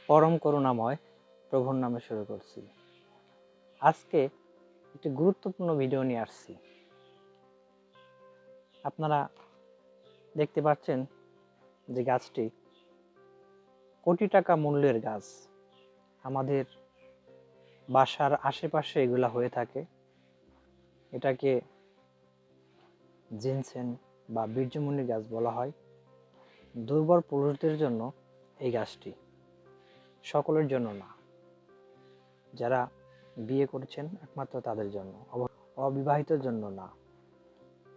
পরম করুণাময় প্রভুর নামে শুরু করছি। আজকে একটি গুরুত্বপূর্ণ ভিডিও নিয়ে আসছি। আপনারা দেখতে পাচ্ছেন যে গাছটি কোটি টাকা মূল্যের গাছ। আমাদের বাসার আশেপাশে এগুলা হয়ে থাকে। এটাকে জিনসেন বা বীর্যমণি গাছ বলা হয়। দুর্বল পুরুষদের জন্য এই গাছটি, সকলের জন্য না। যারা বিয়ে করেছেন একমাত্র তাদের জন্য, অবিবাহিতের জন্য না।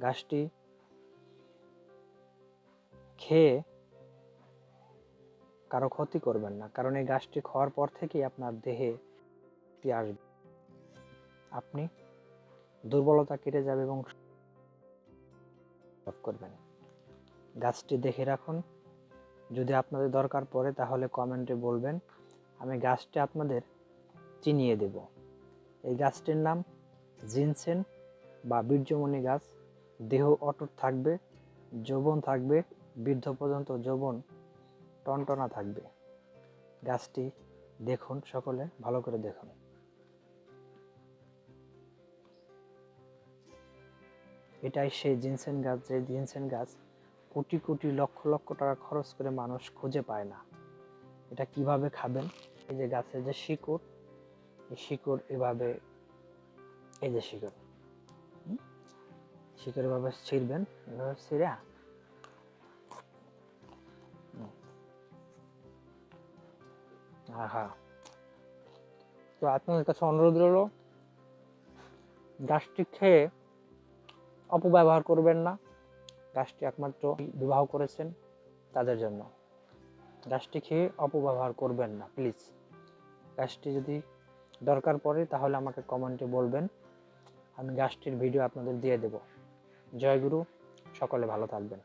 গাছটি খেয়ে কারো ক্ষতি করবেন না, কারণ এই গাছটি খাওয়ার পর থেকেই আপনার দেহে আসবে, আপনি দুর্বলতা কেটে যাবে এবং করবেন। গাছটি দেখে রাখুন, যদি আপনাদের দরকার পড়ে তাহলে কমেন্টে বলবেন, আমি গাছটি আপনাদের চিনিয়ে দেব। এই গাছটির নাম জিনসেন বা বীর্যমণি গাছ। দেহ অটুট থাকবে, যৌবন থাকবে, বৃদ্ধ পর্যন্ত যৌবন টনটনা থাকবে। গাছটি দেখুন, সকলে ভালো করে দেখুন। এটাই সেই জিনসেন গাছ, যে জিনসেন গাছ কোটি কোটি লক্ষ লক্ষ টাকা খরচ করে মানুষ খুঁজে পায় না। এটা কিভাবে খাবেন? এই যে গাছের যে শিকড়, এই শিকড় এভাবে, এই যে শিকড় এভাবে ছিঁড়বেন, এভাবে ছিঁড়ে তো আপনাদের কাছে অনুরোধ রইল, গাছটি খেয়ে অপব্যবহার করবেন না। গাছটি একমাত্র বিবাহ করেছেন তাদের জন্য। গাছটি খেয়ে অপব্যবহার করবেন না প্লিজ। গাছটি যদি দরকার পড়ে তাহলে আমাকে কমেন্টে বলবেন, আমি গাছটির ভিডিও আপনাদের দিয়ে দেব। জয় গুরু, সকলে ভালো থাকবেন।